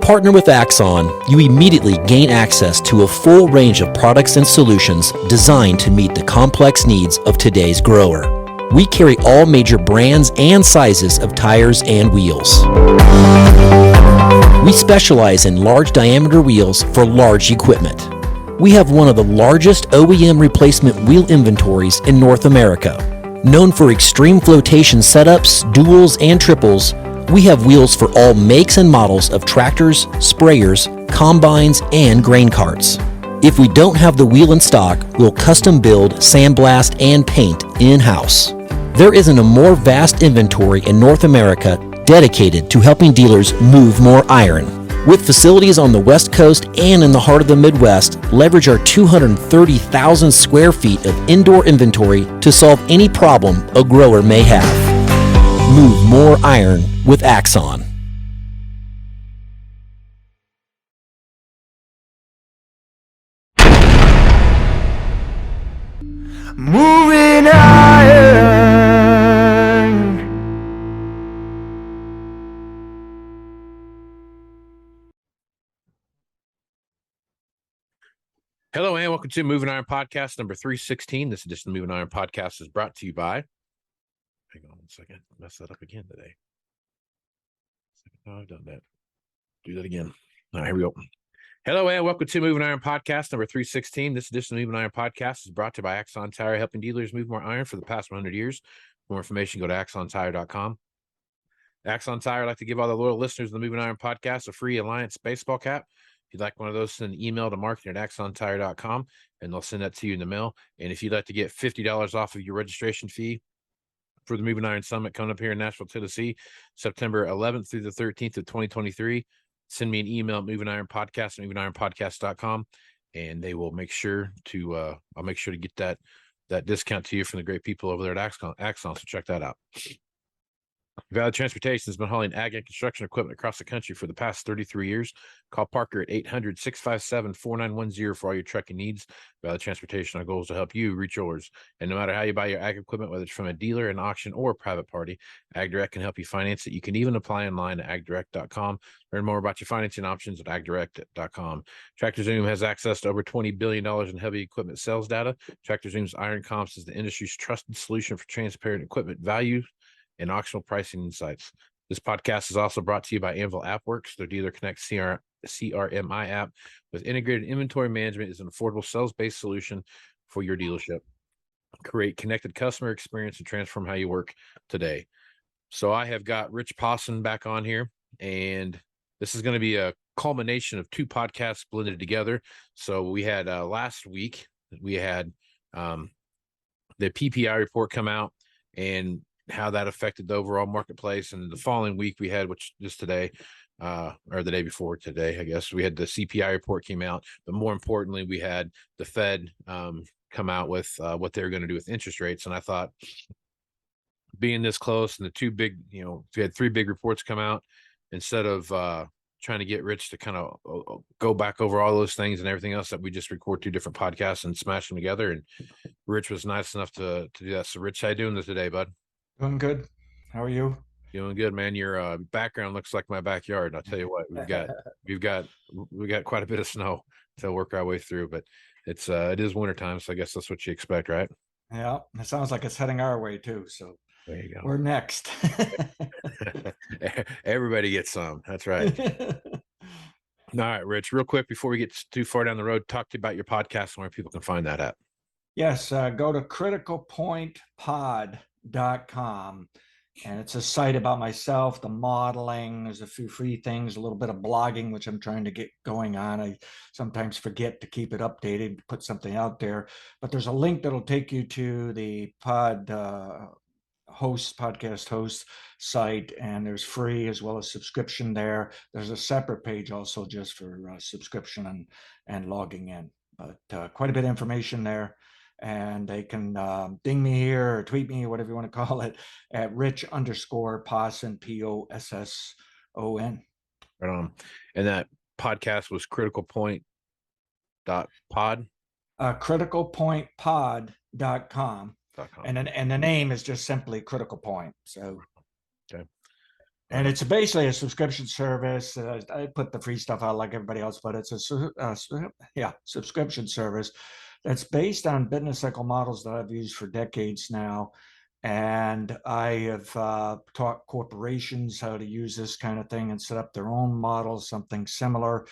partner with Axon, you immediately gain access to a full range of products and solutions designed to meet the complex needs of today's grower. We carry all major brands and sizes of tires and wheels. We specialize in large diameter wheels for large equipment. We have one of the largest OEM replacement wheel inventories in North America. Known for extreme flotation setups, duals, and triples, we have wheels for all makes and models of tractors, sprayers, combines, and grain carts. If we don't have the wheel in stock, we'll custom build, sandblast, and paint in-house. There isn't a more vast inventory in North America dedicated to helping dealers move more iron. With facilities on the West Coast and in the heart of the Midwest, leverage our 230,000 square feet of indoor inventory to solve any problem a grower may have. Move more iron with Axon. Moving iron. Hello and welcome to Moving Iron Podcast number 316. This edition of Moving Iron Podcast is brought to you by. Hang on one second. Mess that up again today. Oh, I've done that. Do that again. All right, here we go. Hello and welcome to Moving Iron Podcast number 316. This edition of Moving Iron Podcast is brought to you by Axon Tire, helping dealers move more iron for the past 100 years. For more information, go to axontire.com. Axon Tire, I'd like to give all the loyal listeners of the Moving Iron Podcast a free Alliance baseball cap. If you'd like one of those, send an email to marketing@axontire.com and they'll send that to you in the mail. And if you'd like to get $50 off of your registration fee for the Moving Iron Summit coming up here in Nashville, Tennessee, September 11th through the 13th of 2023, send me an email at MovingIronPodcast at MovingIronPodcast.com, and they will make sure to I'll make sure to get that discount to you from the great people over there at Axon. So check that out. Valley Transportation has been hauling ag and construction equipment across the country for the past 33 years. Call Parker at 800-657-4910 for all your trucking needs. Valley Transportation, our goal is to help you reach yours. And no matter how you buy your ag equipment, whether it's from a dealer, an auction, or a private party, AgDirect can help you finance it. You can even apply online at agdirect.com. Learn more about your financing options at agdirect.com. TractorZoom has access to over $20 billion in heavy equipment sales data. TractorZoom's Iron Comps is the industry's trusted solution for transparent equipment value and auctional pricing insights. This podcast is also brought to you by Anvil AppWorks. Their Dealer Connect CRMI app with integrated inventory management is an affordable sales-based solution for your dealership. Create connected customer experience and transform how you work today. So I have got Rich Posson back on here, and this is going to be a culmination of two podcasts blended together. So we had last week, we had the PPI report come out and how that affected the overall marketplace. And the following week we had, which is today, or the day before today, I guess, we had the CPI report came out. But more importantly, we had the Fed come out with what they're going to do with interest rates. And I thought, being this close and the two big, we had three big reports come out, instead of trying to get Rich to kind of go back over all those things and everything else, that we just record two different podcasts and smash them together. And Rich was nice enough to do that. So Rich, how you doing today, bud? Doing good. How are you? Doing good, man. Your background looks like my backyard. I'll tell you what, we've got quite a bit of snow to work our way through, but it is wintertime, so I guess that's what you expect, right? Yeah, it sounds like it's heading our way too. So there you go. We're next. Everybody gets some. That's right. All right, Rich, real quick before we get too far down the road, talk to you about your podcast and where people can find that at. Yes, go to criticalpointpod.com, and it's a site about myself, the modeling. There's a few free things, a little bit of blogging, which I'm trying to get going on. I sometimes forget to keep it updated, put something out there, but there's a link that'll take you to the podcast host site, and there's free as well as subscription there. There's a separate page also just for subscription and logging in, but quite a bit of information there. And they can ding me here or tweet me, whatever you want to call it, at Rich_Posson, Posson. Right on. And that podcast was criticalpoint.pod? Criticalpointpod.com. And the name is just simply Critical Point. So okay. And it's basically a subscription service. I put the free stuff out like everybody else, but it's a subscription service that's based on business cycle models that I've used for decades now. And I have taught corporations how to use this kind of thing and set up their own models, something similar.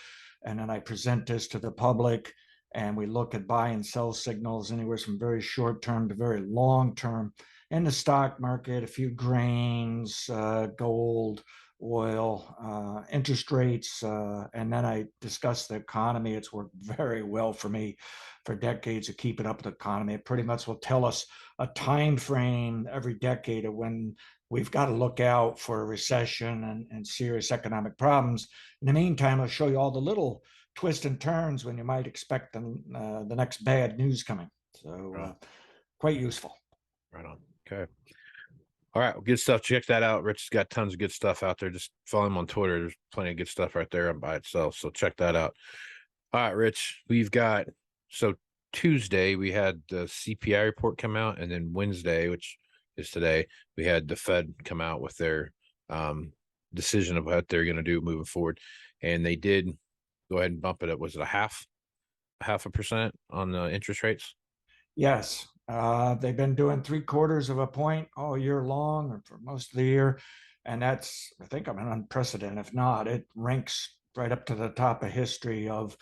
And then I present this to the public, and we look at buy and sell signals anywhere from very short term to very long term in the stock market, a few grains, gold, oil, interest rates, and then I discuss the economy. It's worked very well for me for decades of keeping up with the economy. It pretty much will tell us a time frame every decade of when we've got to look out for a recession and serious economic problems. In the meantime, I'll show you all the little twists and turns when you might expect the next bad news coming. So quite useful. Right on. Okay. All right. Well, good stuff. Check that out. Rich has got tons of good stuff out there. Just follow him on Twitter. There's plenty of good stuff right there by itself. So check that out. All right, Rich, so Tuesday we had the CPI report come out, and then Wednesday, which is today, we had the Fed come out with their decision of what they're going to do moving forward. And they did go ahead and bump it up. Was it a half a percent on the interest rates? Yes. They've been doing 3/4 of a point all year long, or for most of the year. And that's, I think, unprecedented. If not, it ranks right up to the top of history of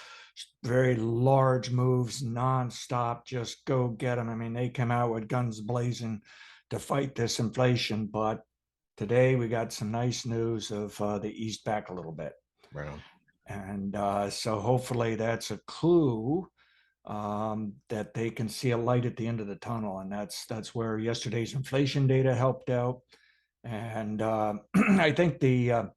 very large moves, nonstop, just go get them. I mean, they come out with guns blazing to fight this inflation. But today we got some nice news of they eased back a little bit. Right on. And so hopefully that's a clue that they can see a light at the end of the tunnel. And that's where yesterday's inflation data helped out. And I think the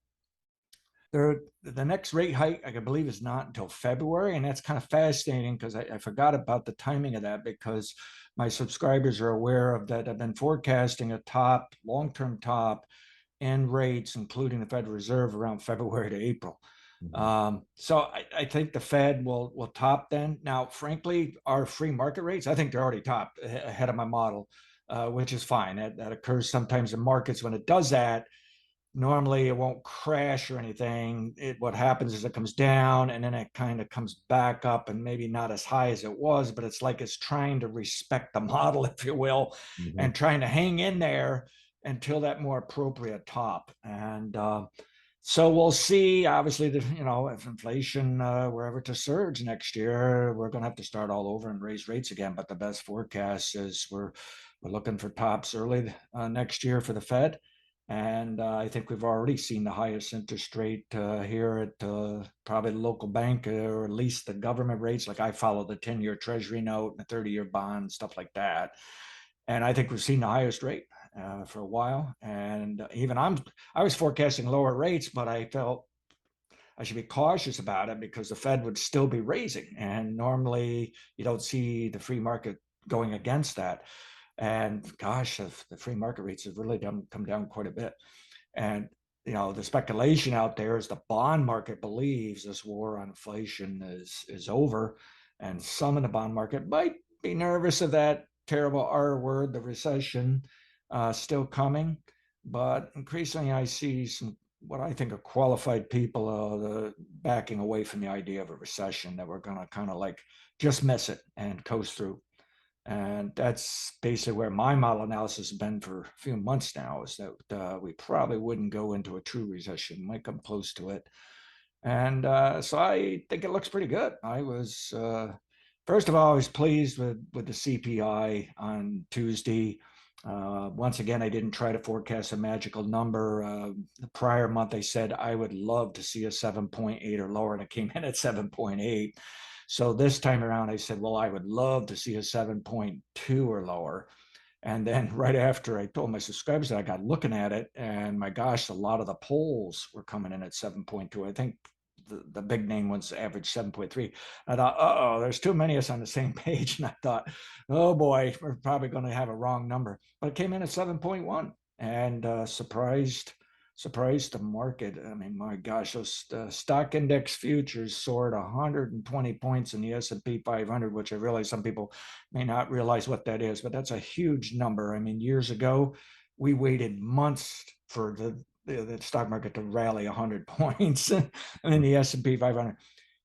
next rate hike, I believe, is not until February. And that's kind of fascinating because I forgot about the timing of that, because my subscribers are aware of that. I've been forecasting a top, long-term top in rates, including the Federal Reserve, around February to April. So I think the Fed will top then. Now, frankly, our free market rates, I think they're already topped ahead of my model, which is fine. That occurs sometimes in markets. When it does that, normally it won't crash or anything. What happens is it comes down and then it kind of comes back up, and maybe not as high as it was, but it's like it's trying to respect the model, if you will, and trying to hang in there until that more appropriate top. And so we'll see. Obviously, if inflation were ever to surge next year, we're going to have to start all over and raise rates again. But the best forecast is we're looking for tops early next year for the Fed. And I think we've already seen the highest interest rate here at probably the local bank, or at least the government rates. Like, I follow the 10-year Treasury note and the 30-year bond, stuff like that. And I think we've seen the highest rate for a while. And even I was forecasting lower rates, but I felt I should be cautious about it because the Fed would still be raising. And normally you don't see the free market going against that. And gosh, the free market rates have really come down quite a bit. And the speculation out there is the bond market believes this war on inflation is over, and some in the bond market might be nervous of that terrible R word, the recession, still coming. But increasingly, I see some what I think are qualified people backing away from the idea of a recession, that we're going to kind of like just miss it and coast through. And that's basically where my model analysis has been for a few months now, is that we probably wouldn't go into a true recession, might come close to it. And so I think it looks pretty good. I was, first of all, I was pleased with the CPI on Tuesday. Once again, I didn't try to forecast a magical number. The prior month, I said I would love to see a 7.8 or lower, and it came in at 7.8. So this time around, I said, well, I would love to see a 7.2 or lower. And then right after, I told my subscribers that, I got looking at it, and my gosh, a lot of the polls were coming in at 7.2. I think the big name ones average 7.3. I thought, uh-oh, there's too many of us on the same page. And I thought, oh boy, we're probably going to have a wrong number. But it came in at 7.1, and surprised the market. I mean, my gosh, those stock index futures soared 120 points in the S&P 500, which I realize some people may not realize what that is, but that's a huge number. I mean, years ago, we waited months for the stock market to rally 100 points in the S&P 500.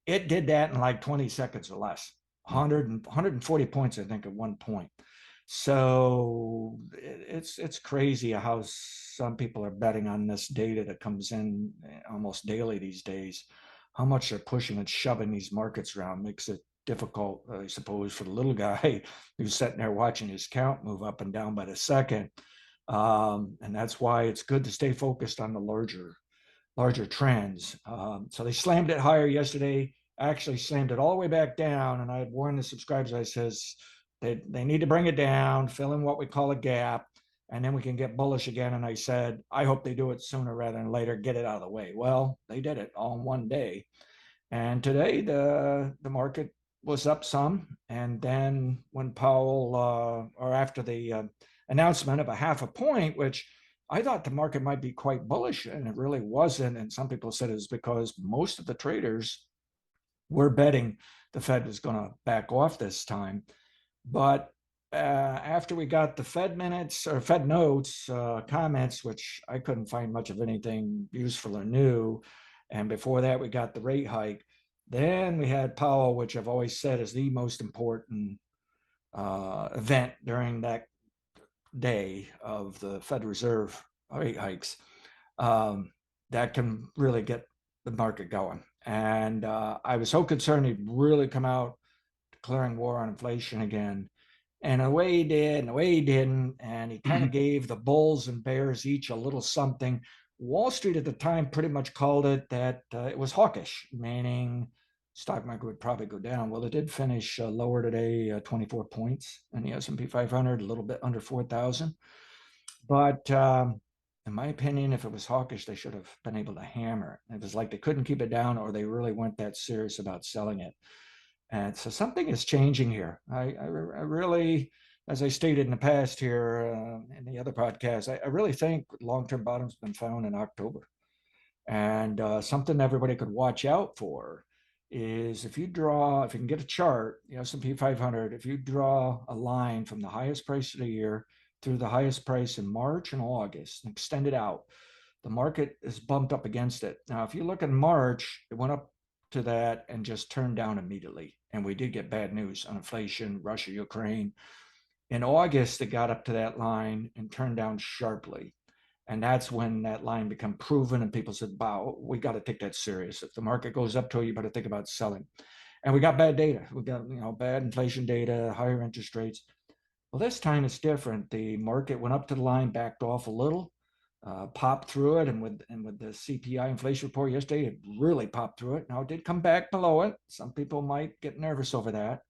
It did that in like 20 seconds or less. 140 points, I think, at one point. So it's crazy how some people are betting on this data that comes in almost daily these days. How much they're pushing and shoving these markets around makes it difficult, I suppose, for the little guy who's sitting there watching his count move up and down by the second. And that's why it's good to stay focused on the larger trends. So they slammed it higher yesterday. Actually slammed it all the way back down. And I had warned the subscribers, I says, they need to bring it down, fill in what we call a gap, and then we can get bullish again. And I said, I hope they do it sooner rather than later, get it out of the way. Well, they did it all in one day. And today the market was up some. And then when Powell, or after the announcement of a half a point, which I thought the market might be quite bullish, and it really wasn't. And some people said it was because most of the traders were betting the Fed was going to back off this time. But after we got the Fed minutes or Fed notes, comments, which I couldn't find much of anything useful or new, and before that we got the rate hike, then we had Powell, which I've always said is the most important event during that day of the Fed Reserve rate hikes. That can really get the market going. And I was so concerned he'd really come out declaring war on inflation again. And the way he did, and the way he didn't, and he kind of gave the bulls and bears each a little something. Wall Street at the time pretty much called it that it was hawkish, meaning stock market would probably go down. Well, it did finish lower today, 24 points in the S&P 500, a little bit under 4,000. But in my opinion, if it was hawkish, they should have been able to hammer it. It was like they couldn't keep it down, or they really weren't that serious about selling it. And so something is changing here. I really, as I stated in the past here in the other podcast, I really think long-term bottom's been found in October. And something everybody could watch out for is if you can get a chart, the S&P 500, if you draw a line from the highest price of the year through the highest price in March and August and extend it out, the market is bumped up against it. Now, if you look in March, it went up to that and just turned down immediately. And we did get bad news on inflation, Russia, Ukraine. In August, it got up to that line and turned down sharply. And that's when that line became proven and people said, wow, we got to take that serious. If the market goes up to it, you better think about selling. And we got bad data. We got, bad inflation data, higher interest rates. Well, this time it's different. The market went up to the line, backed off a little, popped through it. And with the CPI inflation report yesterday, it really popped through it. Now it did come back below it. Some people might get nervous over that.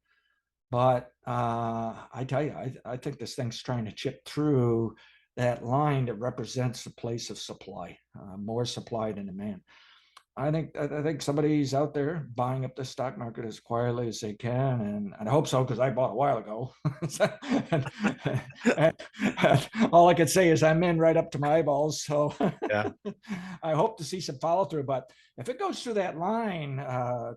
But I tell you, I think this thing's trying to chip through that line that represents the place of supply, more supply than demand. I think somebody's out there buying up the stock market as quietly as they can, and I hope so, because I bought a while ago. and all I could say is I'm in right up to my eyeballs. So yeah. I hope to see some follow through. But if it goes through that line,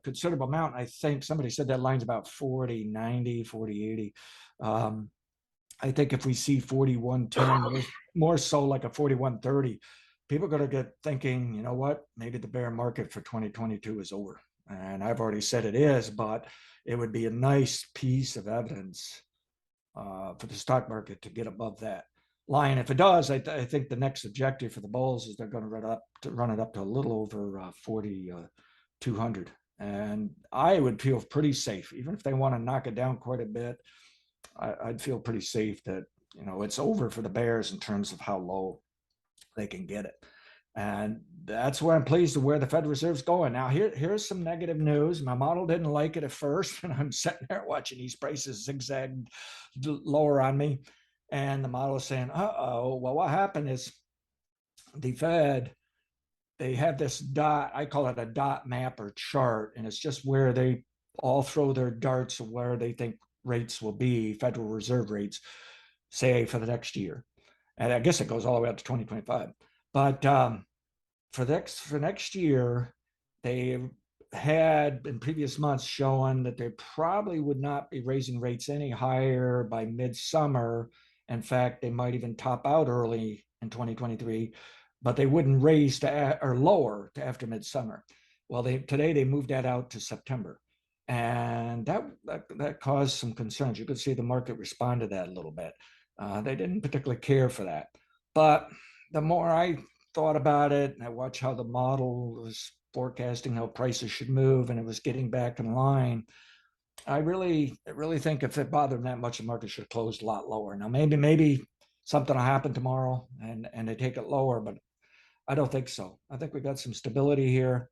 considerable amount, I think somebody said that line's about 40.90, 40.80. I think if we see 41.10, more so like a 41.30, people are going to get thinking, you know what, maybe the bear market for 2022 is over. And I've already said it is, but it would be a nice piece of evidence for the stock market to get above that line. If it does, I think the next objective for the bulls is they're going to run it up to a little over 4,200. And I would feel pretty safe, even if they want to knock it down quite a bit. I'd feel pretty safe that, it's over for the bears in terms of how low they can get it. And that's where I'm pleased with where the Fed Reserve's going. Now, here's some negative news. My model didn't like it at first, and I'm sitting there watching these prices zigzag lower on me. And the model is saying, well, what happened is the Fed, they have this dot, I call it a dot map or chart, and it's just where they all throw their darts of where they think rates will be, Federal Reserve rates, say for the next year. And I guess it goes all the way up to 2025. But for next year, they had in previous months shown that they probably would not be raising rates any higher by midsummer. In fact, they might even top out early in 2023. but they wouldn't raise or lower to after midsummer. Well, today they moved that out to September, and that caused some concerns. You could see the market respond to that a little bit. They didn't particularly care for that, but the more I thought about it, and I watched how the model was forecasting how prices should move, and it was getting back in line. I really think if it bothered them that much, the market should have closed a lot lower. Now, maybe something will happen tomorrow and they take it lower, but I don't think so. I think we got some stability here.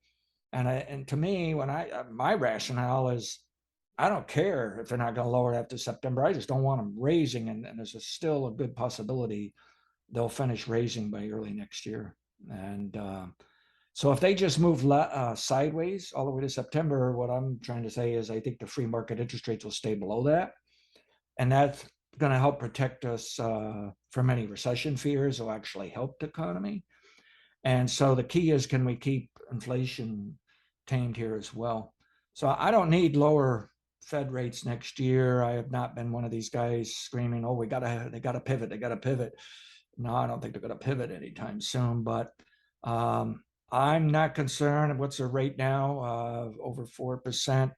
And to me, my rationale is I don't care if they're not going to lower it after September. I just don't want them raising, and there's still a good possibility they'll finish raising by early next year. And so if they just move sideways all the way to September, what I'm trying to say is I think the free market interest rates will stay below that. And that's going to help protect us from any recession fears. Will actually help the economy. And so the key is, can we keep inflation tamed here as well? So I don't need lower Fed rates next year. I have not been one of these guys screaming, "Oh, they got to pivot. They got to pivot." No, I don't think they're going to pivot anytime soon. But I'm not concerned. What's their rate now? Over 4%.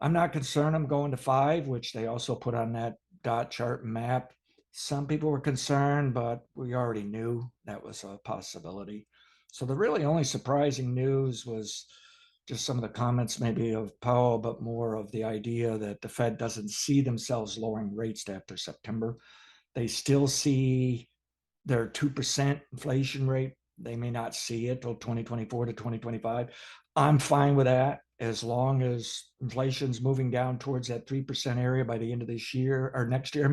I'm not concerned. I'm going to 5, which they also put on that dot chart map. Some people were concerned, but we already knew that was a possibility. So the really only surprising news was just some of the comments maybe of Powell, but more of the idea that the Fed doesn't see themselves lowering rates after September. They still see their 2% inflation rate. They may not see it till 2024 to 2025. I'm fine with that as long as inflation's moving down towards that 3% area by the end of this year or next year.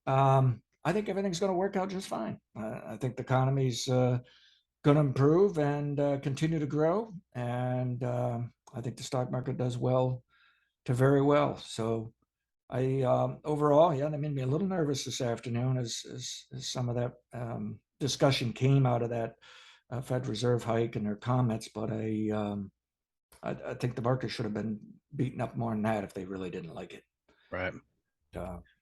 I think everything's going to work out just fine. I think the economy's going to improve and continue to grow. And I think the stock market does well to very well. So I overall, yeah, that made me a little nervous this afternoon as some of that discussion came out of that Fed Reserve hike and their comments. But I think the market should have been beaten up more than that if they really didn't like it. Right.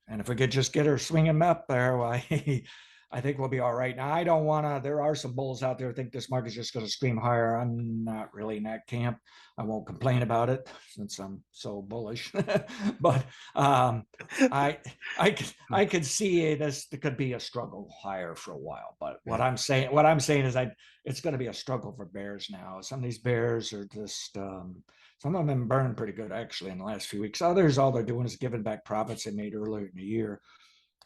And if we could just get her swinging up there, why, I think we'll be all right. Now, I don't want to, there are some bulls out there who think this market's just going to scream higher. I'm not really in that camp. I won't complain about it since I'm so bullish. But I could see it as it could be a struggle higher for a while. But what I'm saying is it's going to be a struggle for bears now. Some of these bears are just some of them have been burning pretty good actually in the last few weeks. Others, all they're doing is giving back profits they made earlier in the year.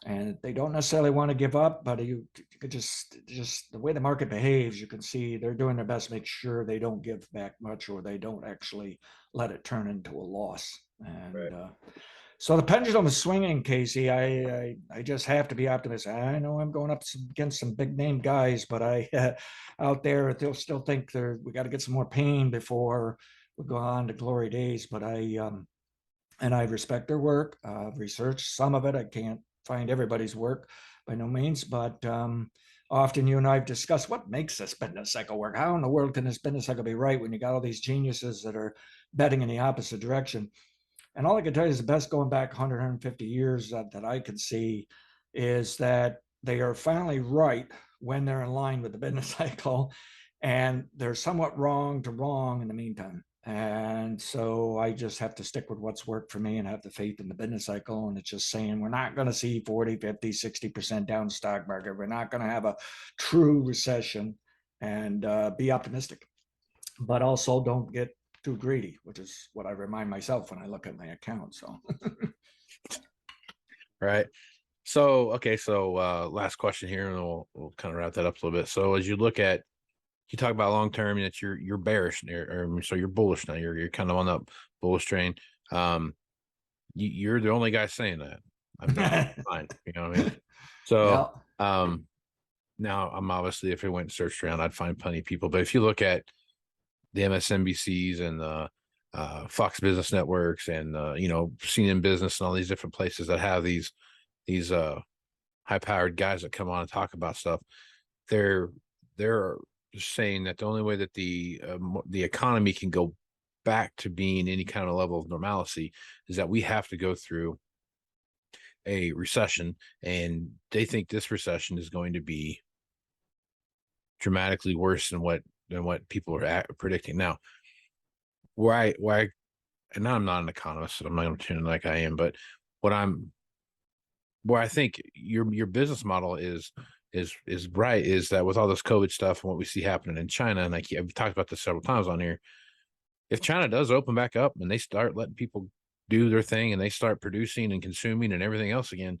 And they don't necessarily want to give up, but you could just the way the market behaves, you can see they're doing their best to make sure they don't give back much or they don't actually let it turn into a loss. And so the pendulum is swinging, Casey. I just have to be optimistic. I know I'm going up against some big name guys, but out there they'll still think we got to get some more pain before we go on to glory days. But and I respect their work. Research some of it. I can't find everybody's work by no means, but often you and I have discussed what makes this business cycle work. How in the world can this business cycle be right when you got all these geniuses that are betting in the opposite direction? And all I can tell you is the best going back 100, 150 years that I can see is that they are finally right when they're in line with the business cycle, and they're somewhat wrong in the meantime. And so I just have to stick with what's worked for me and have the faith in the business cycle. And it's just saying we're not going to see 40, 50, 60% down stock market. We're not going to have a true recession, and be optimistic. But also don't get too greedy, which is what I remind myself when I look at my account. So right. So, okay. So last question here, and we'll kind of wrap that up a little bit. So as you look at, you talk about long term, that you're bearish, or so you're bullish now. You're kind of on that bullish train. You're the only guy saying that. I'm not fine. You know what I mean? So now I'm obviously, if it went searched around, I'd find plenty of people. But if you look at the MSNBCs and the Fox Business Networks and CNN Business and all these different places that have these high powered guys that come on and talk about stuff, they're saying that the only way that the economy can go back to being any kind of level of normalcy is that we have to go through a recession, and they think this recession is going to be dramatically worse than what people are predicting now. Why and now I'm not an economist, so I'm not going to pretend like I am, but where I think your business model is right is that with all this COVID stuff and what we see happening in China, and I've talked about this several times on here. If China does open back up and they start letting people do their thing and they start producing and consuming and everything else again,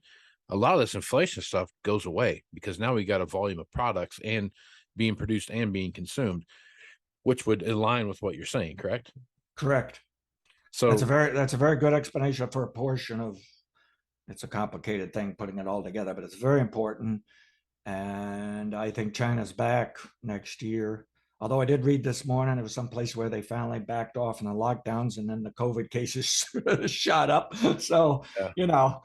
a lot of this inflation stuff goes away because now we got a volume of products and being produced and being consumed, which would align with what you're saying, correct? Correct. So That's a very good explanation for a portion of. It's a complicated thing putting it all together, but it's very important. And I think China's back next year. Although I did read this morning, it was some place where they finally backed off in the lockdowns and then the COVID cases shot up. So, yeah.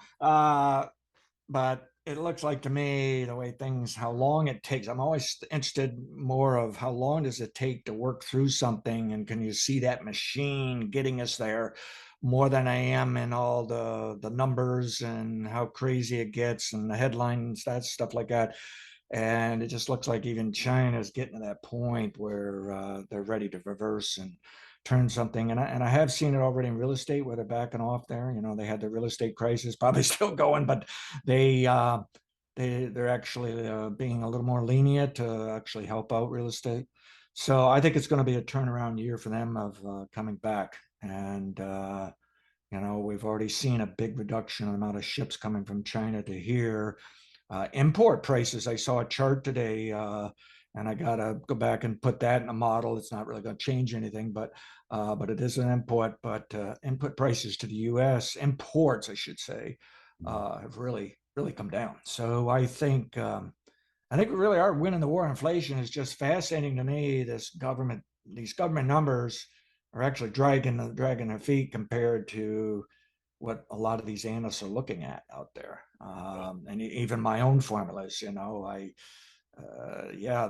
But it looks like to me the way things, how long it takes. I'm always interested more of how long does it take to work through something, and can you see that machine getting us there, more than I am in all the numbers and how crazy it gets and the headlines, that stuff like that. And it just looks like even China's getting to that point where they're ready to reverse and turn something. And I have seen it already in real estate where they're backing off there. They had the real estate crisis, probably still going, but they're actually being a little more lenient to actually help out real estate. So I think it's going to be a turnaround year for them of coming back. And we've already seen a big reduction in the amount of ships coming from China to here. Import prices, I saw a chart today, and I got to go back and put that in a model. It's not really going to change anything, but it is an import. But input prices to the U.S., imports, I should say, have really, really come down. So I think we really are winning the war on inflation. It's just fascinating to me. These government numbers are actually dragging their feet compared to what a lot of these analysts are looking at out there. And even my own formulas, the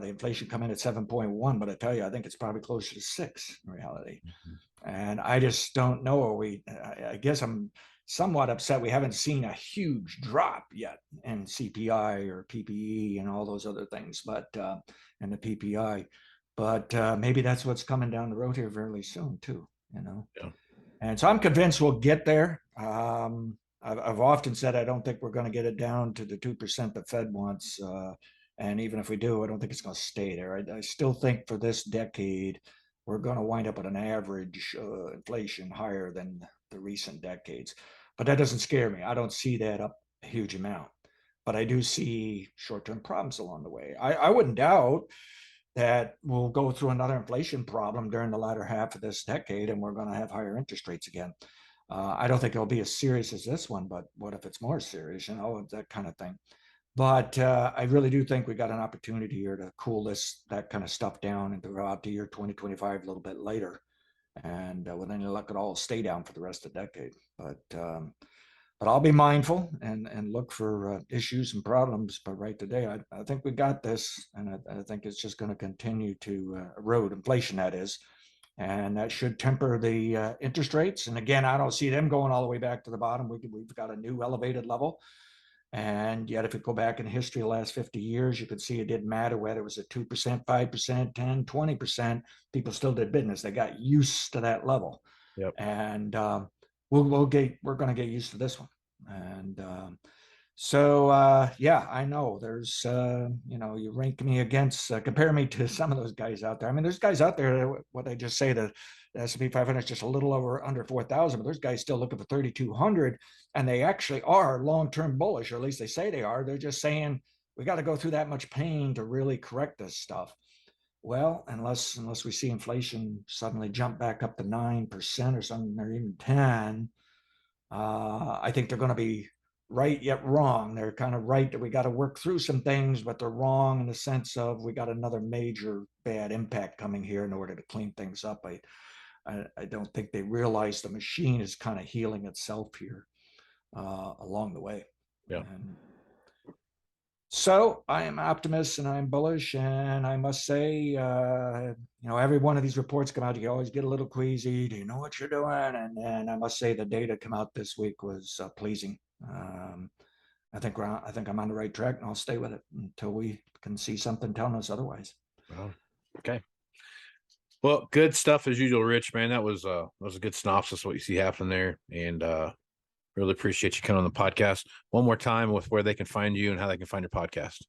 inflation come in at 7.1, but I tell you, I think it's probably closer to 6 in reality. Mm-hmm. And I just don't know. I guess I'm somewhat upset we haven't seen a huge drop yet in CPI or PPE and all those other things, but and the PPI. But maybe that's what's coming down the road here fairly soon too. Yeah. And so I'm convinced we'll get there. I've often said I don't think we're going to get it down to the 2% the Fed wants. And even if we do, I don't think it's going to stay there. I still think for this decade, we're going to wind up with an average inflation higher than the recent decades. But that doesn't scare me. I don't see that up a huge amount. But I do see short-term problems along the way. I wouldn't doubt that we'll go through another inflation problem during the latter half of this decade, and we're going to have higher interest rates again. I don't think it'll be as serious as this one, but what if it's more serious, that kind of thing. But I really do think we got an opportunity here to cool that kind of stuff down and throughout the year 2025 a little bit later. And well, then you'll let it all stay down for the rest of the decade. But I'll be mindful and look for issues and problems. But right today, I think we got this, and I think it's just going to continue to erode inflation, that is. And that should temper the interest rates. And again, I don't see them going all the way back to the bottom. We've got a new elevated level. And yet, if you go back in history, the last 50 years, you could see it didn't matter whether it was at 2%, 5%, 10, 20%. People still did business. They got used to that level. Yep. And we're going to get used to this one. And I know there's you rank me against compare me to some of those guys out there. I mean, there's guys out there, what I just say, the S&P 500 is just a little under 4,000, but there's guys still looking for 3,200, and they actually are long-term bullish, or at least they say they are. They're just saying we got to go through that much pain to really correct this stuff. Well, unless we see inflation suddenly jump back up to 9% or something, or even 10, I think they're going to be right yet wrong. They're kind of right that we got to work through some things, but they're wrong in the sense of we got another major bad impact coming here in order to clean things up. I don't think they realize the machine is kind of healing itself here along the way. Yeah. So I am optimist and I'm bullish, and I must say, every one of these reports come out, you always get a little queasy. Do you know what you're doing? And I must say the data come out this week was pleasing. I think I'm on the right track, and I'll stay with it until we can see something telling us otherwise. Well, okay. Well, good stuff as usual, Rich, man. That was a good synopsis of what you see happening there. And really appreciate you coming on the podcast. One more time with where they can find you and how they can find your podcast.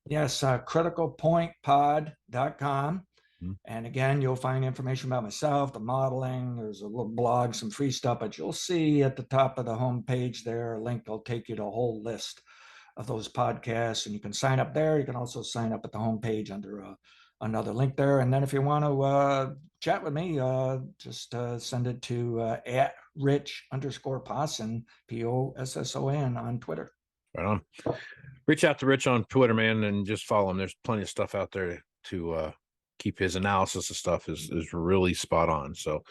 Yes, criticalpointpod.com. Mhm. And again, you'll find information about myself, the modeling. There's a little blog, some free stuff, but you'll see at the top of the homepage there a link that'll take you to a whole list of those podcasts. And you can sign up there. You can also sign up at the homepage under another link there. And then if you want to chat with me, just send it to at Rich_Posson, Posson on Twitter. Right on. Reach out to Rich on Twitter, man, and just follow him. There's plenty of stuff out there to keep his analysis of stuff is really spot on. So,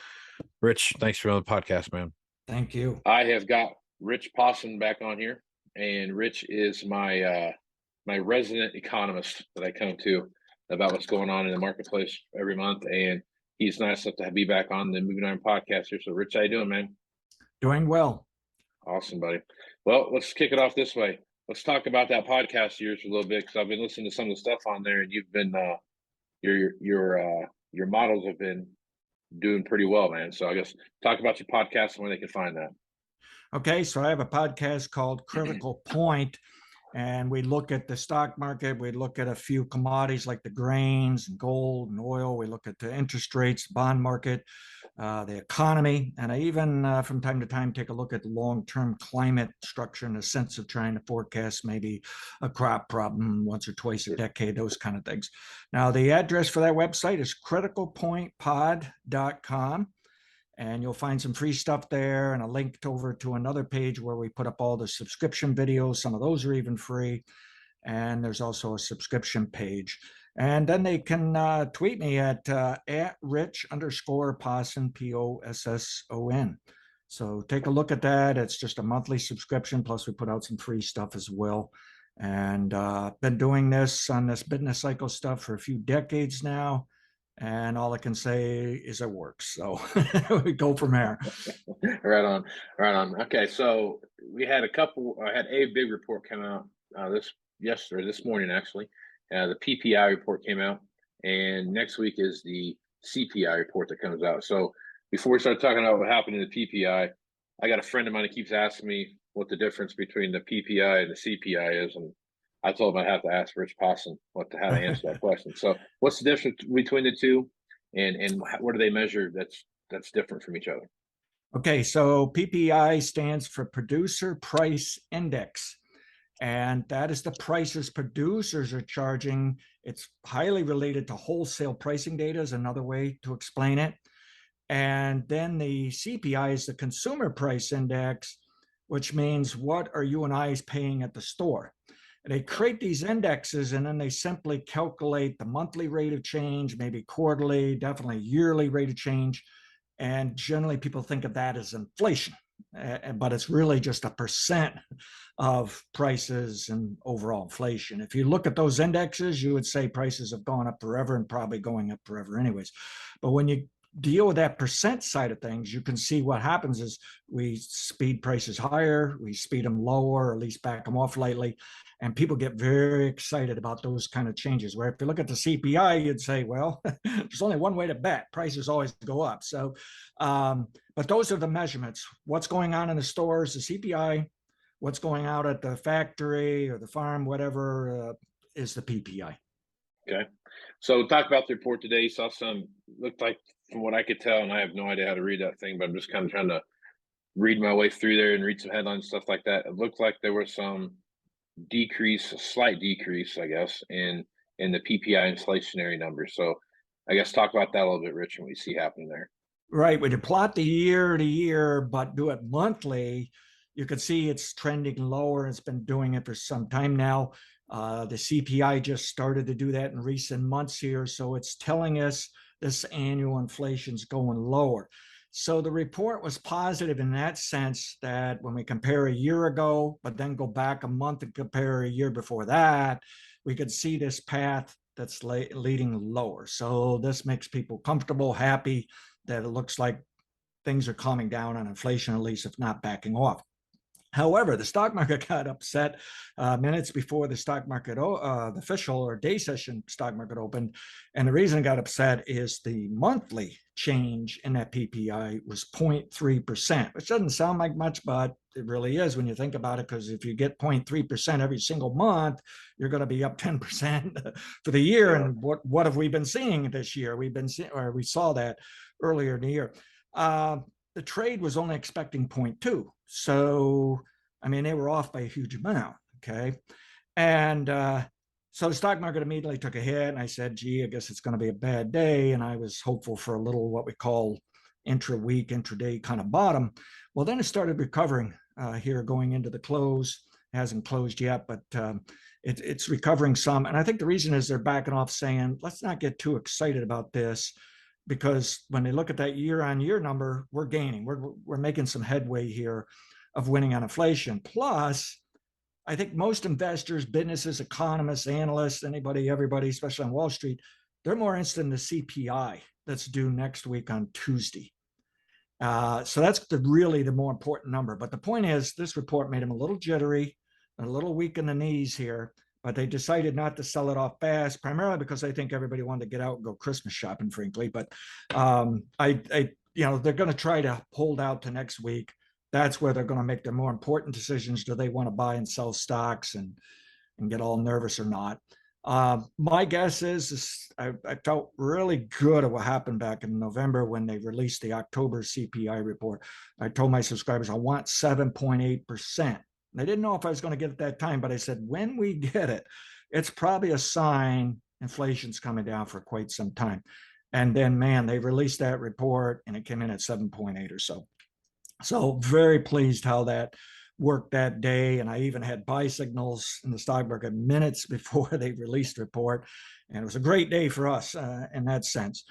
Rich, thanks for on the podcast, man. Thank you. I have got Rich Posson back on here, and Rich is my my resident economist that I come to about what's going on in the marketplace every month. And he's nice enough to be back on the Moving Iron podcast here. So, Rich, how you doing, man? Doing well. Awesome, buddy. Well, let's kick it off this way. Let's talk about that podcast of yours for a little bit, because I've been listening to some of the stuff on there, and you've been your models have been doing pretty well, man. So I guess talk about your podcast and where they can find that. Okay, so I have a podcast called Critical Point, and we look at the stock market. We look at a few commodities like the grains and gold and oil. We look at the interest rates, bond market, the economy, and I even from time to time take a look at the long-term climate structure in the sense of trying to forecast maybe a crop problem once or twice a decade, those kind of things. Now, the address for that website is criticalpointpod.com. And you'll find some free stuff there and a link over to another page where we put up all the subscription videos. Some of those are even free. And there's also a subscription page. And then they can tweet me at Rich_Posson, Posson. So take a look at that. It's just a monthly subscription. Plus we put out some free stuff as well. And been doing this on this business cycle stuff for a few decades now. And all I can say is it works. So we go from there. Right on. Okay, so we had I had a big report come out this morning, actually. The PPI report came out, and next week is the CPI report that comes out. So before we start talking about what happened in the PPI, I got a friend of mine that keeps asking me what the difference between the PPI and the CPI is, and I told him I'd have to ask Rich Posson how to answer that question. So what's the difference between the two, and what do they measure that's different from each other? Okay, so PPI stands for Producer Price Index, and that is the prices producers are charging. It's highly related to wholesale pricing data is another way to explain it. And then the CPI is the Consumer Price Index, which means what are you and I paying at the store? They create these indexes, and then they simply calculate the monthly rate of change, maybe quarterly, definitely yearly rate of change. And generally people think of that as inflation, but it's really just a percent of prices and overall inflation. If you look at those indexes, you would say prices have gone up forever and probably going up forever anyways. But when you deal with that percent side of things, you can see what happens is we speed prices higher, we speed them lower, or at least back them off lightly. And people get very excited about those kind of changes. Where if you look at the CPI, you'd say, well, there's only one way to bet. Prices always go up. So, but those are the measurements. What's going on in the stores, the CPI, what's going out at the factory or the farm, whatever is the PPI. Okay. So talk about the report today. You saw looked like, from what I could tell, and I have no idea how to read that thing, but I'm just kind of trying to read my way through there and read some headlines, stuff like that. It looked like there was some slight decrease, I guess, in the PPI inflationary numbers. So I guess talk about that a little bit, Rich, and what you see happening there. Right. When you plot the year to year, but do it monthly, you can see it's trending lower. It's been doing it for some time now. The CPI just started to do that in recent months here. So it's telling us this annual inflation's going lower. So the report was positive in that sense that when we compare a year ago, but then go back a month and compare a year before that, we could see this path that's leading lower. So this makes people comfortable, happy that it looks like things are calming down on inflation, at least if not backing off. However, the stock market got upset minutes before the stock market, the official or day session stock market opened. And the reason it got upset is the monthly change in that PPI was 0.3%, which doesn't sound like much, but it really is when you think about it, because if you get 0.3% every single month, you're going to be up 10% for the year. And what have we been seeing this year? We saw that earlier in the year. The trade was only expecting 0.2. So, I mean, they were off by a huge amount. Okay. And so the stock market immediately took a hit. And I said, gee, I guess it's going to be a bad day. And I was hopeful for a little what we call intra-week, intraday kind of bottom. Well, then it started recovering here going into the close. It hasn't closed yet, but it's recovering some. And I think the reason is they're backing off saying, let's not get too excited about this, because when they look at that year-on-year number, we're gaining. We're making some headway here of winning on inflation. Plus, I think most investors, businesses, economists, analysts, everybody, especially on Wall Street, they're more interested in the CPI that's due next week on Tuesday. So that's really the more important number. But the point is, this report made them a little jittery, a little weak in the knees here. But they decided not to sell it off fast, primarily because I think everybody wanted to get out and go Christmas shopping, frankly. But they're going to try to hold out to next week. That's where they're going to make their more important decisions. Do they want to buy and sell stocks and get all nervous or not? My guess is I felt really good at what happened back in November when they released the October CPI report. I told my subscribers I want 7.8%. I didn't know if I was going to get it that time, but I said, when we get it, it's probably a sign inflation's coming down for quite some time. And then, man, they released that report and it came in at 7.8 or so. So very pleased how that worked that day. And I even had buy signals in the stock market minutes before they released the report. And it was a great day for us in that sense.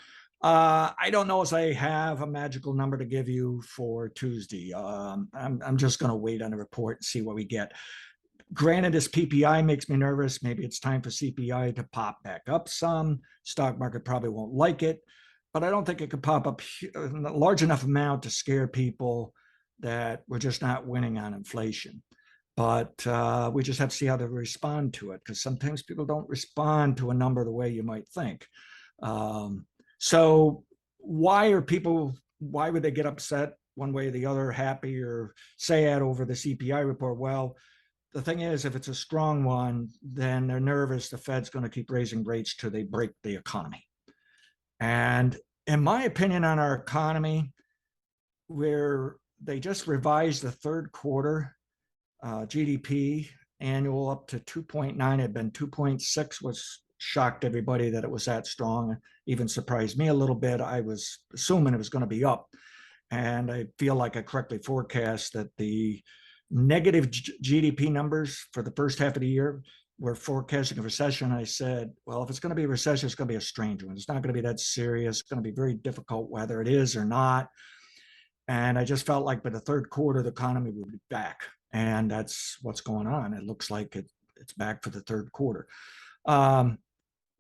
I don't know if I have a magical number to give you for Tuesday. I'm just going to wait on the report and see what we get. Granted, this PPI makes me nervous. Maybe it's time for CPI to pop back up some. Stock market probably won't like it, but I don't think it could pop up a large enough amount to scare people that we're just not winning on inflation. But we just have to see how they respond to it, because sometimes people don't respond to a number the way you might think. So why would they get upset one way or the other, happy or sad over the CPI report? Well, the thing is, if it's a strong one, then they're nervous the Fed's going to keep raising rates till they break the economy. And in my opinion on our economy, where they just revised the third quarter GDP annual up to 2.9, had been 2.6, was shocked everybody that it was that strong, even surprised me a little bit. I was assuming it was going to be up. And I feel like I correctly forecast that the negative GDP numbers for the first half of the year were forecasting a recession. I said, well, if it's going to be a recession, it's going to be a strange one. It's not going to be that serious. It's going to be very difficult whether it is or not. And I just felt like by the third quarter, the economy would be back. And that's what's going on. It looks like it's back for the third quarter.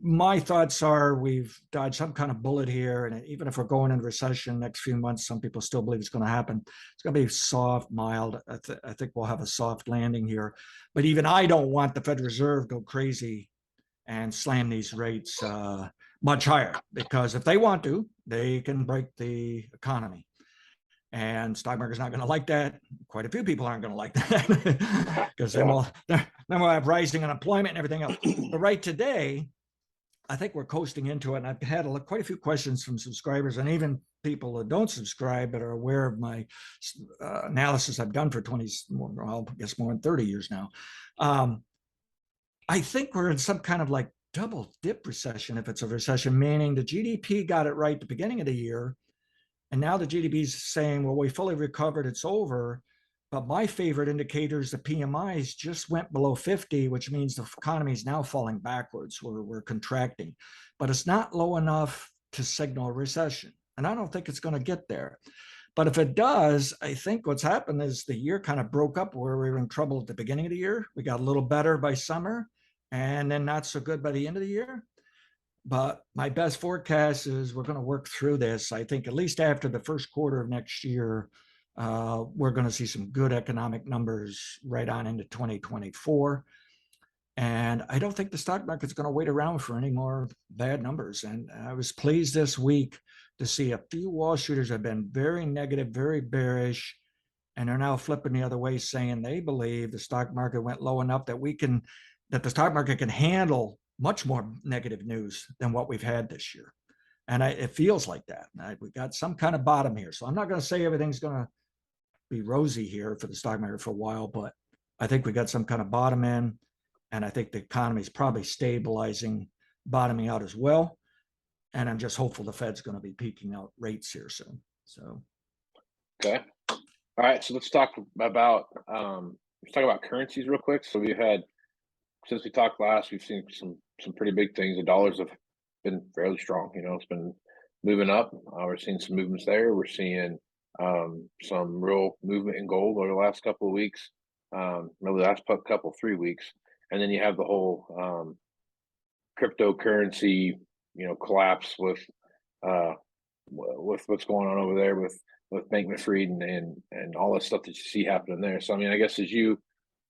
My thoughts are we've dodged some kind of bullet here. And even if we're going into recession next few months, some people still believe it's going to happen. It's going to be soft, mild. I think we'll have a soft landing here. But even I don't want the Federal Reserve go crazy and slam these rates much higher, because if they want to, they can break the economy. And stock market's not going to like that. Quite a few people aren't going to like that, because then we'll have rising unemployment and everything else. But right today, I think we're coasting into it. And I've had quite a few questions from subscribers, and even people that don't subscribe but are aware of my analysis I've done for I guess more than 30 years now. I think we're in some kind of like double dip recession, if it's a recession, meaning the GDP got it right at the beginning of the year. And now the GDP is saying, well, we fully recovered, it's over. But my favorite indicators, the PMIs, just went below 50, which means the economy is now falling backwards. We're contracting. But it's not low enough to signal a recession. And I don't think it's going to get there. But if it does, I think what's happened is the year kind of broke up where we were in trouble at the beginning of the year. We got a little better by summer, and then not so good by the end of the year. But my best forecast is we're going to work through this. I think at least after the first quarter of next year, we're going to see some good economic numbers right on into 2024. And I don't think the stock market's going to wait around for any more bad numbers. And I was pleased this week to see a few Wall Streeters have been very negative, very bearish, and are now flipping the other way, saying they believe the stock market went low enough that the stock market can handle much more negative news than what we've had this year. And it feels like that. We got some kind of bottom here. So I'm not going to say everything's going to be rosy here for the stock market for a while, but I think we got some kind of bottom in. And I think the economy is probably stabilizing, bottoming out as well. And I'm just hopeful the Fed's going to be peaking out rates here soon. So, okay, all right. So let's talk about currencies real quick. So we've had, since we talked last, we've seen some pretty big things. The dollars have been fairly strong. It's been moving up. We're seeing some movements there. We're seeing some real movement in gold over the last couple of weeks. Maybe the last couple 3 weeks. And then you have the whole cryptocurrency, collapse with what's going on over there with Bankman-Fried and all that stuff that you see happening there. So I mean, I guess as you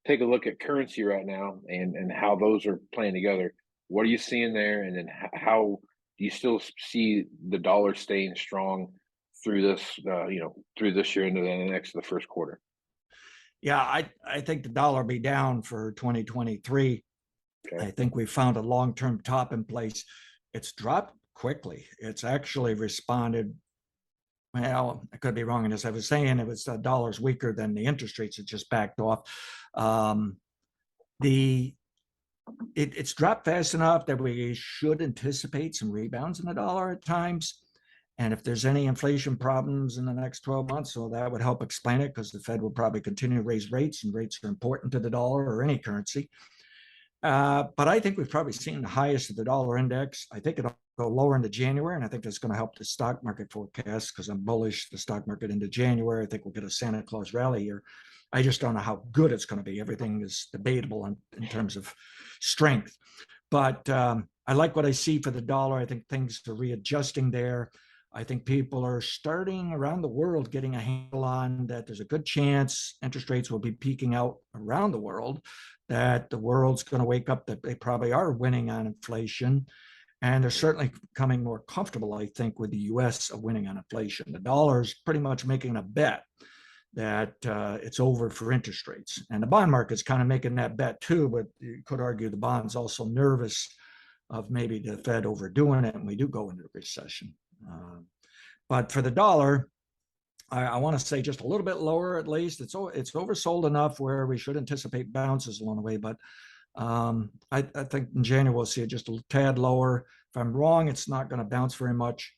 take a look at currency right now and how those are playing together, what are you seeing there? And then how do you still see the dollar staying strong through this through this year into the first quarter? Yeah, I think the dollar will be down for 2023. Okay. I think we found a long-term top in place. It's dropped quickly. It's actually responded. Well, I could be wrong in this. I was saying it was dollars weaker than the interest rates. It just backed off. It's dropped fast enough that we should anticipate some rebounds in the dollar at times. And if there's any inflation problems in the next 12 months, so that would help explain it, because the Fed will probably continue to raise rates, and rates are important to the dollar or any currency. But I think we've probably seen the highest of the dollar index. I think it'll go lower into January, and I think that's going to help the stock market forecast, because I'm bullish the stock market into January. I think we'll get a Santa Claus rally here. I just don't know how good it's going to be. Everything is debatable in terms of strength. But I like what I see for the dollar. I think things are readjusting there. I think people are starting around the world getting a handle on that there's a good chance interest rates will be peaking out around the world, that the world's going to wake up that they probably are winning on inflation. And they're certainly becoming more comfortable, I think, with the U.S. of winning on inflation. The dollar's pretty much making a bet that it's over for interest rates. And the bond market's kind of making that bet too, but you could argue the bond's also nervous of maybe the Fed overdoing it and we do go into a recession. But for the dollar, I want to say just a little bit lower at least. It's oversold enough where we should anticipate bounces along the way. But I think in January we'll see it just a tad lower. If I'm wrong, it's not going to bounce very much.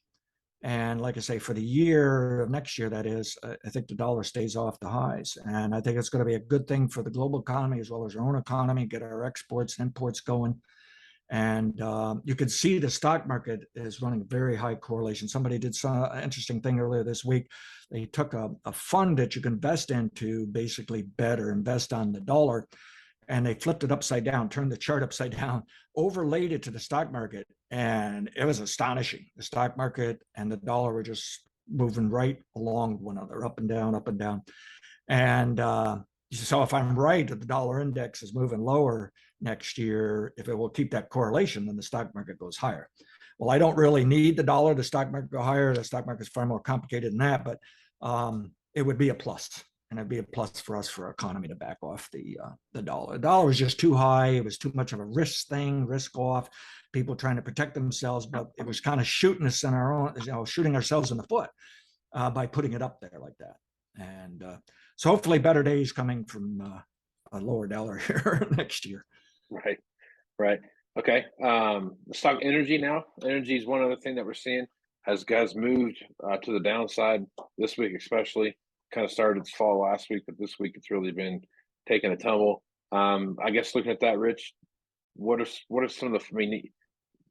And like I say, for the year of next year, that is, I think the dollar stays off the highs. And I think it's going to be a good thing for the global economy as well as our own economy, get our exports and imports going. And you can see the stock market is running a very high correlation. Somebody did some interesting thing earlier this week. They took a fund that you can invest into, basically bet or invest on the dollar, and they flipped it upside down, turned the chart upside down, overlaid it to the stock market. And it was astonishing. The stock market and the dollar were just moving right along one another, up and down, up and down. And so if I'm right that the dollar index is moving lower next year, if it will keep that correlation, then the stock market goes higher. Well, I don't really need the dollar, the stock market go higher. The stock market is far more complicated than that, but it would be a plus. And it'd be a plus for us, for our economy, to back off the dollar. The dollar was just too high. It was too much of a risk thing, risk off, people trying to protect themselves, but it was kind of shooting us in our own, shooting ourselves in the foot by putting it up there like that. And so hopefully better days coming from a lower dollar here next year. Right. Okay. The stock energy now. Energy is one other thing that we're seeing has moved to the downside this week, especially. Kind of started its fall last week, but this week it's really been taking a tumble. I guess looking at that, Rich, what are some of the? I mean,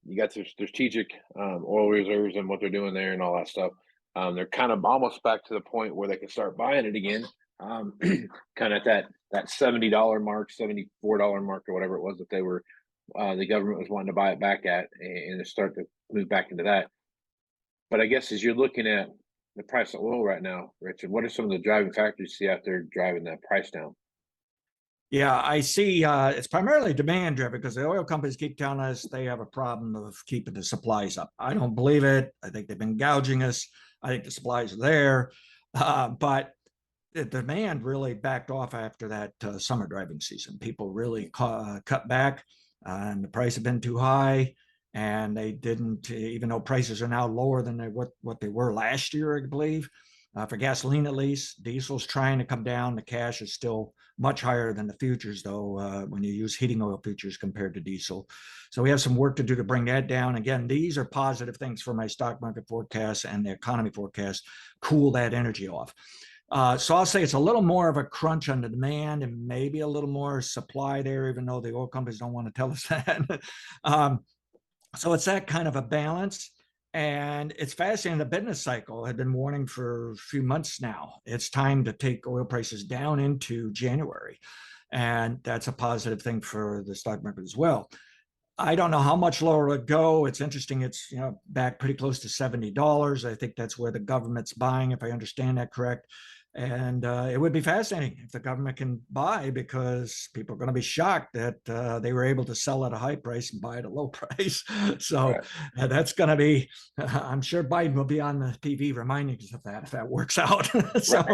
you got their strategic oil reserves and what they're doing there and all that stuff. They're kind of almost back to the point where they can start buying it again. Kind of at that $70 mark, $74 mark, or whatever it was that they were. The government was wanting to buy it back at, and start to move back into that. But I guess as you're looking at the price of oil right now, Richard? What are some of the driving factors you see out there driving that price down? Yeah, I see. It's primarily demand driven because the oil companies keep telling us they have a problem of keeping the supplies up. I don't believe it. I think they've been gouging us. I think the supplies are there, but the demand really backed off after that summer driving season. People really cut back, and the price had been too high. And they didn't, even though prices are now lower than what they were last year, I believe, for gasoline at least. Diesel's trying to come down. The cash is still much higher than the futures, though, when you use heating oil futures compared to diesel. So we have some work to do to bring that down. Again, these are positive things for my stock market forecast and the economy forecast, cool that energy off. So I'll say it's a little more of a crunch on the demand and maybe a little more supply there, even though the oil companies don't want to tell us that. So it's that kind of a balance. And it's fascinating. The business cycle had been warning for a few months now. It's time to take oil prices down into January. And that's a positive thing for the stock market as well. I don't know how much lower it'll go. It's interesting. It's back pretty close to $70. I think that's where the government's buying, if I understand that correct. And it would be fascinating if the government can buy, because people are going to be shocked that they were able to sell at a high price and buy at a low price. So that's going to be, I'm sure Biden will be on the TV reminding us of that if that works out. So,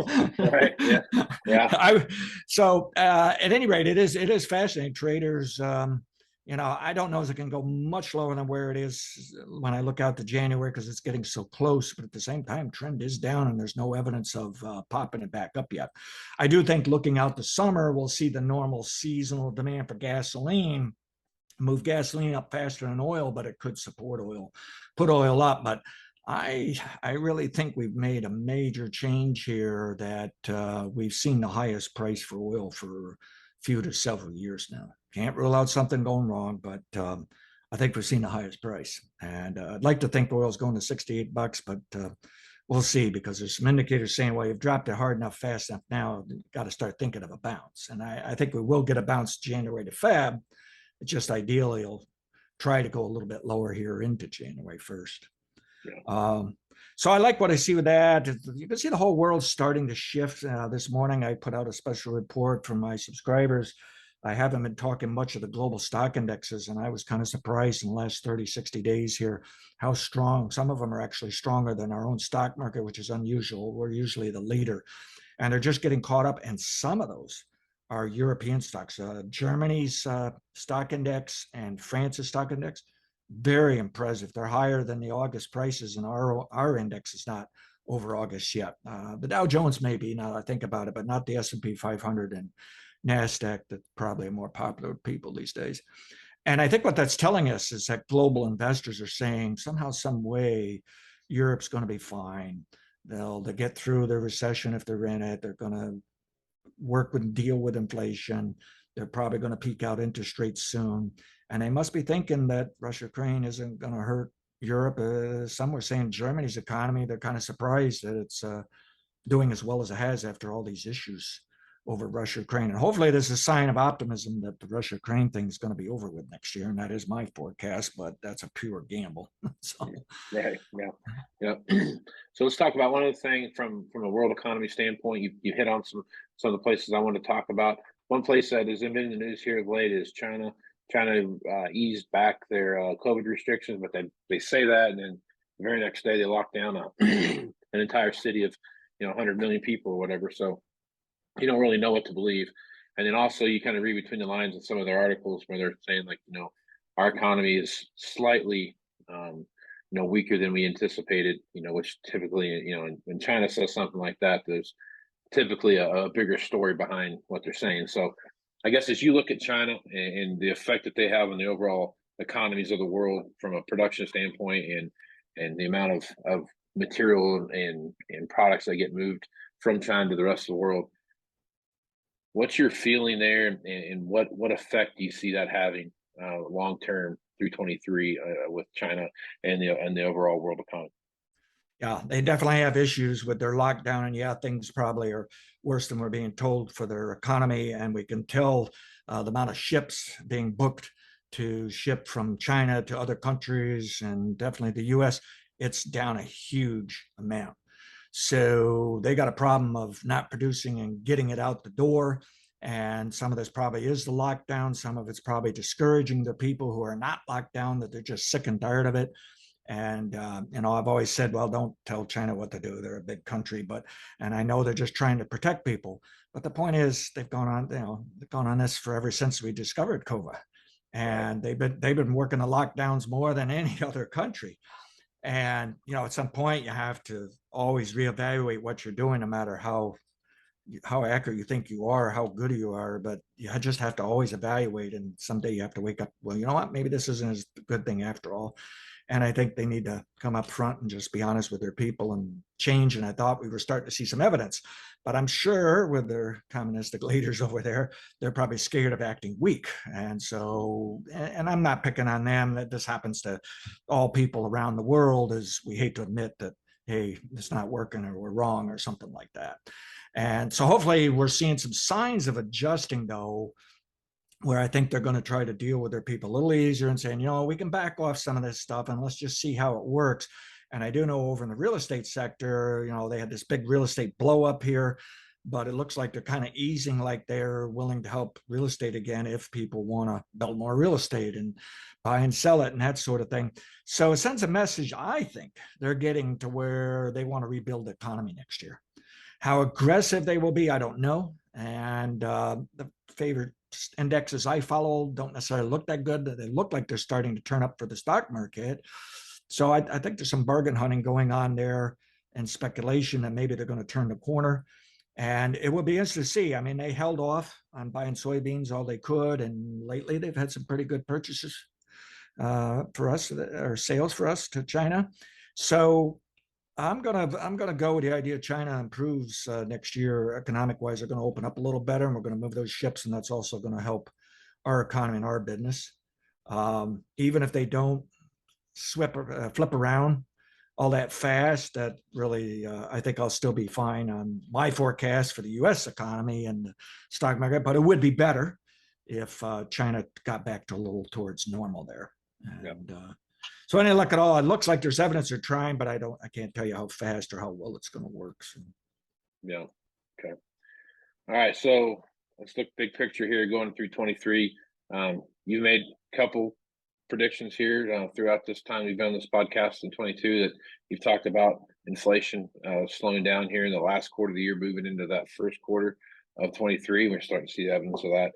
Yeah. So at any rate, it is fascinating. Traders, I don't know if it can go much lower than where it is when I look out to January, because it's getting so close. But at the same time, trend is down and there's no evidence of popping it back up yet. I do think looking out the summer, we'll see the normal seasonal demand for gasoline move gasoline up faster than oil, but it could support oil, put oil up. But I really think we've made a major change here, that we've seen the highest price for oil for a few to several years now. Can't rule out something going wrong, but I think we've seen the highest price. And I'd like to think oil's going to $68, but we'll see, because there's some indicators saying, well, you've dropped it hard enough, fast enough now, you've got to start thinking of a bounce. And I think we will get a bounce January to Feb. It's just ideally you'll try to go a little bit lower here into January 1st. Yeah. So I like what I see with that. You can see the whole world starting to shift. This morning, I put out a special report for my subscribers. I haven't been talking much of the global stock indexes, and I was kind of surprised in the last 30, 60 days here how strong. Some of them are actually stronger than our own stock market, which is unusual. We're usually the leader, and they're just getting caught up. And some of those are European stocks. Germany's stock index and France's stock index, very impressive. They're higher than the August prices, and our index is not over August yet. The Dow Jones may be, now that I think about it, but not the S&P 500 and NASDAQ, that probably are more popular with people these days. And I think what that's telling us is that global investors are saying somehow, some way, Europe's going to be fine. They'll get through the recession if they're in it. They're going to work with, deal with inflation. They're probably going to peak out interest rates soon. And they must be thinking that Russia-Ukraine isn't going to hurt Europe. Some were saying Germany's economy, they're kind of surprised that it's doing as well as it has after all these issues over Russia-Ukraine. And hopefully there's a sign of optimism that the Russia-Ukraine thing is going to be over with next year. And that is my forecast, but that's a pure gamble. So. Right. Yeah. So let's talk about one other thing from a world economy standpoint. You hit on some of the places I want to talk about. One place that has been in the news here of late is China. China eased back their COVID restrictions, but they say that, and then the very next day they lock down an entire city of 100 million people or whatever. So you don't really know what to believe. And then also you kind of read between the lines in some of their articles where they're saying, like, our economy is slightly weaker than we anticipated, which typically, when China says something like that, there's typically a bigger story behind what they're saying. So I guess as you look at China and the effect that they have on the overall economies of the world from a production standpoint, and the amount of material and products that get moved from China to the rest of the world, what's your feeling there, and what effect do you see that having long term through 23 with China and the overall world economy? Yeah, they definitely have issues with their lockdown, and things probably are worse than we're being told for their economy. And we can tell the amount of ships being booked to ship from China to other countries, and definitely the U.S., it's down a huge amount. So they got a problem of not producing and getting it out the door. And some of this probably is the lockdown. Some of it's probably discouraging the people who are not locked down, that they're just sick and tired of it. And, I've always said, well, don't tell China what to do. They're a big country, and I know they're just trying to protect people. But the point is, they've gone on this for ever since we discovered COVID. And they've been working the lockdowns more than any other country. And, at some point you have to always reevaluate what you're doing, no matter how accurate you think you are, how good you are, but you just have to always evaluate. And someday you have to wake up, well, you know what, maybe this isn't as good thing after all. And I think they need to come up front and just be honest with their people and change. And I thought we were starting to see some evidence, but I'm sure with their communistic leaders over there, they're probably scared of acting weak. And so, and I'm not picking on them, that this happens to all people around the world, as we hate to admit that, hey, it's not working or we're wrong or something like that. And so hopefully we're seeing some signs of adjusting, though, where I think they're going to try to deal with their people a little easier and saying, we can back off some of this stuff and let's just see how it works. And I do know over in the real estate sector, they had this big real estate blow up here, but it looks like they're kind of easing, like they're willing to help real estate again if people want to build more real estate and buy and sell it and that sort of thing. So it sends a message, I think, they're getting to where they want to rebuild the economy next year. How aggressive they will be, I don't know. And the favorite indexes I follow don't necessarily look that good. They look like they're starting to turn up for the stock market. So I think there's some bargain hunting going on there and speculation that maybe they're going to turn the corner. And it will be interesting to see. I mean, they held off on buying soybeans all they could. And lately they've had some pretty good purchases for us, or sales for us to China. So I'm gonna go with the idea China improves next year economic wise. They're going to open up a little better, and we're going to move those ships, and that's also going to help our economy and our business. Even if they don't flip around all that fast, that really I think I'll still be fine on my forecast for the U.S. economy and the stock market. But it would be better if China got back to a little towards normal there. And so any luck at all, it looks like there's evidence they're trying, but I can't tell you how fast or how well it's going to work. So. Yeah. Okay. All right. So let's look big picture here going through 23. You made a couple predictions here throughout this time we've been on this podcast in 22 that you've talked about inflation slowing down here in the last quarter of the year, moving into that first quarter of 23. We're starting to see evidence of that.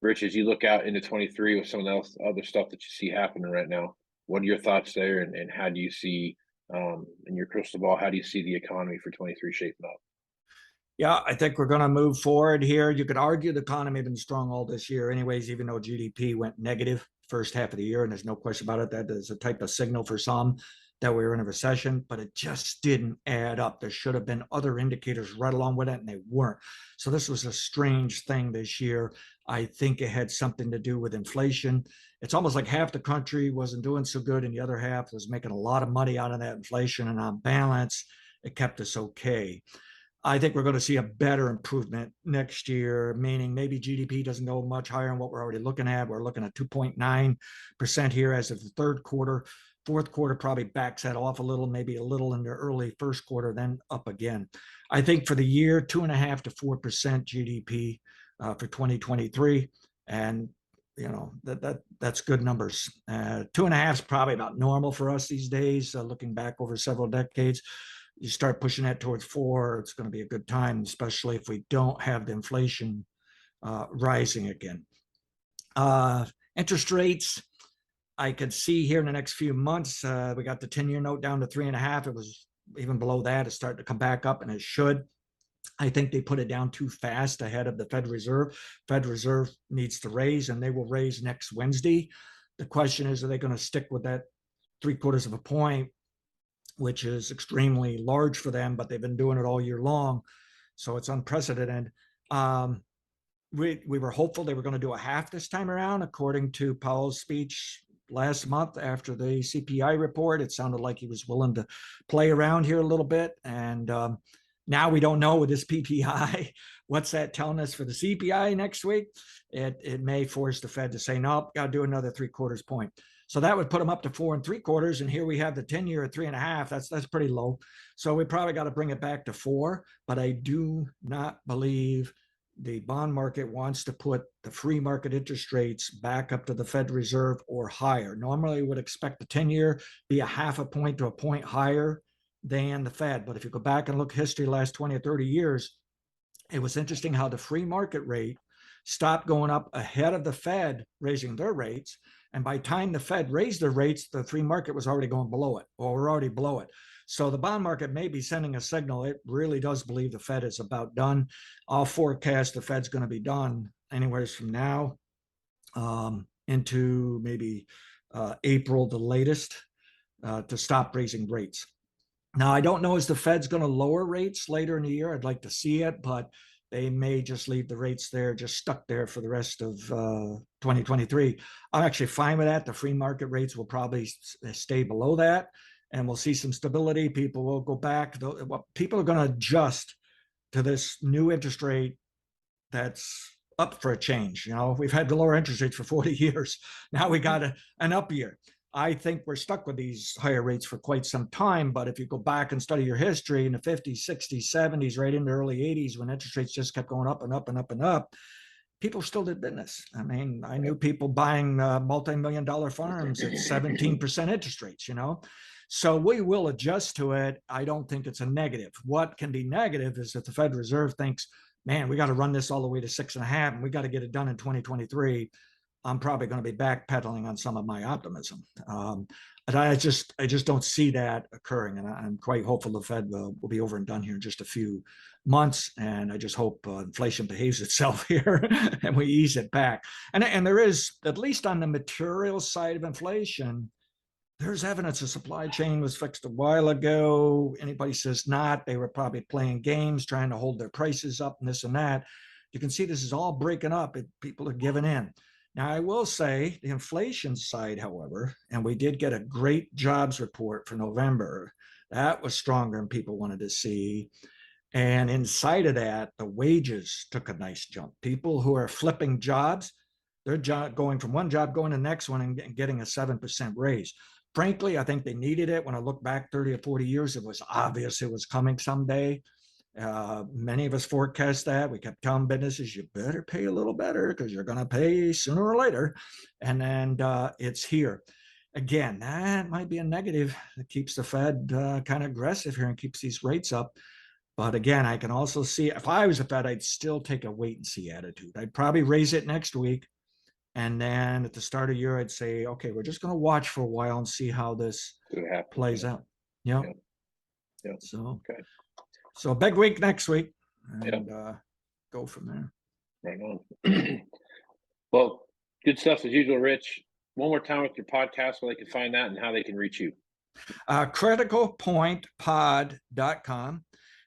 Rich, as you look out into 23 with some of the other stuff that you see happening right now, what are your thoughts there, and how do you see, in your crystal ball, how do you see the economy for 23 shaping up? Yeah, I think we're going to move forward here. You could argue the economy has been strong all this year anyways, even though GDP went negative first half of the year, and there's no question about it. That is a type of signal for some that we were in a recession, but it just didn't add up. There should have been other indicators right along with it, and they weren't. So this was a strange thing this year. I think it had something to do with inflation. It's almost like half the country wasn't doing so good, and the other half was making a lot of money out of that inflation, and on balance, it kept us okay. I think we're going to see a better improvement next year, meaning maybe GDP doesn't go much higher than what we're already looking at. We're looking at 2.9% here as of the third quarter. Fourth quarter probably backs that off a little, maybe a little in the early first quarter, then up again. I think for the year, 2.5% to 4% GDP for 2023. And that's good numbers. 2.5 is probably about normal for us these days, looking back over several decades. You start pushing that towards 4, it's going to be a good time, especially if we don't have the inflation rising again. Interest rates, I could see here in the next few months, we got the 10-year note down to 3.5. It was even below that. It's starting to come back up, and it should. I think they put it down too fast ahead of the Fed Reserve. Fed Reserve needs to raise, and they will raise next Wednesday. The question is, are they going to stick with that 0.75 of a point, which is extremely large for them, but they've been doing it all year long. So it's unprecedented. We were hopeful they were going to do a half this time around, according to Powell's speech last month after the CPI report. It sounded like he was willing to play around here a little bit. And now we don't know with this PPI, what's that telling us for the CPI next week? It may force the Fed to say, nope, got to do another 0.75 point. So that would put them up to 4 3/4. And here we have the 10-year at 3.5. That's pretty low. So we probably got to bring it back to 4. But I do not believe the bond market wants to put the free market interest rates back up to the Fed Reserve or higher. Normally, would expect the 10-year be a 0.5 point to a point higher than the Fed. But if you go back and look history the last 20 or 30 years, it was interesting how the free market rate stopped going up ahead of the Fed raising their rates. And by the time the Fed raised their rates, the free market was already going below it, or we're already below it. So the bond market may be sending a signal. It really does believe the Fed is about done. I'll forecast the Fed's going to be done anywhere from now into maybe April, the latest, to stop raising rates. Now, I don't know is the Fed's going to lower rates later in the year. I'd like to see it, but they may just leave the rates there, just stuck there for the rest of 2023. I'm actually fine with that. The free market rates will probably stay below that, and we'll see some stability. People will go back. People are going to adjust to this new interest rate that's up for a change. You know, we've had the lower interest rates for 40 years. Now we got an up year. I think we're stuck with these higher rates for quite some time. But if you go back and study your history in the 50s, 60s, 70s, right into the early 80s, when interest rates just kept going up and up and up and up, people still did business. I mean, I knew people buying multi-million-dollar farms at 17% interest rates, you know. So we will adjust to it. I don't think it's a negative. What can be negative is that the Fed Reserve thinks, man, we got to run this all the way to 6.5, and we got to get it done in 2023. I'm probably going to be backpedaling on some of my optimism. But I just don't see that occurring. And I'm quite hopeful the Fed will be over and done here in just a few months. And I just hope inflation behaves itself here and we ease it back. And there is, at least on the material side of inflation, there's evidence the supply chain was fixed a while ago. Anybody says not, they were probably playing games, trying to hold their prices up and this and that. You can see this is all breaking up. People are giving in. Now, I will say the inflation side, however, and we did get a great jobs report for November. That was stronger than people wanted to see. And inside of that, the wages took a nice jump. People who are flipping jobs, they're going from one job, going to the next one and getting a 7% raise. Frankly, I think they needed it. When I look back 30 or 40 years, it was obvious it was coming someday. Many of us forecast that. We kept telling businesses, you better pay a little better because you're going to pay sooner or later. And then it's here. Again, that might be a negative. It keeps the Fed kind of aggressive here and keeps these rates up. But again, I can also see, if I was the Fed, I'd still take a wait and see attitude. I'd probably raise it next week. And then at the start of the year, I'd say, okay, we're just going to watch for a while and see how this plays out. Yeah. So, okay. So big week next week, and go from there. Right on. Well, good stuff as usual, Rich. One more time with your podcast, where they can find that and how they can reach you. criticalpointpod.com.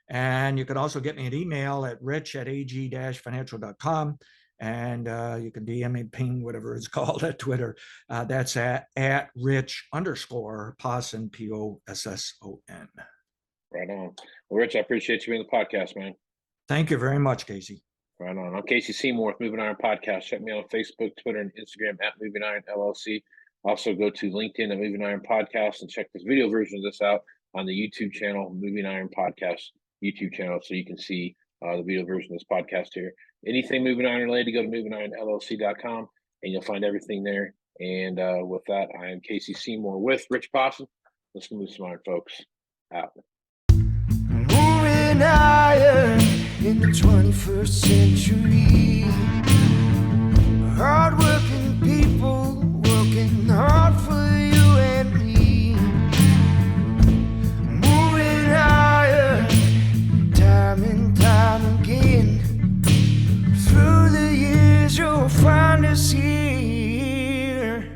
And you can also get me an email at rich@ag-financial.com. And you can DM me, ping, whatever it's called at Twitter. That's at Rich_Posson, Posson. Right on. Well, Rich, I appreciate you being on the podcast, man. Thank you very much, Casey. Right on. I'm Casey Seymour with Moving Iron Podcast. Check me out on Facebook, Twitter, and Instagram at Moving Iron LLC. Also go to LinkedIn at Moving Iron Podcast and check this video version of this out on the YouTube channel, Moving Iron Podcast YouTube channel, so you can see the video version of this podcast here. Anything Moving Iron related, go to movingironllc.com and you'll find everything there. And with that, I am Casey Seymour with Rich Posson. Let's move some iron, folks. Out. Moving iron in the 21st century. Hard-working people working hard for you and me. Moving iron time and time again. Through the years you'll find us here.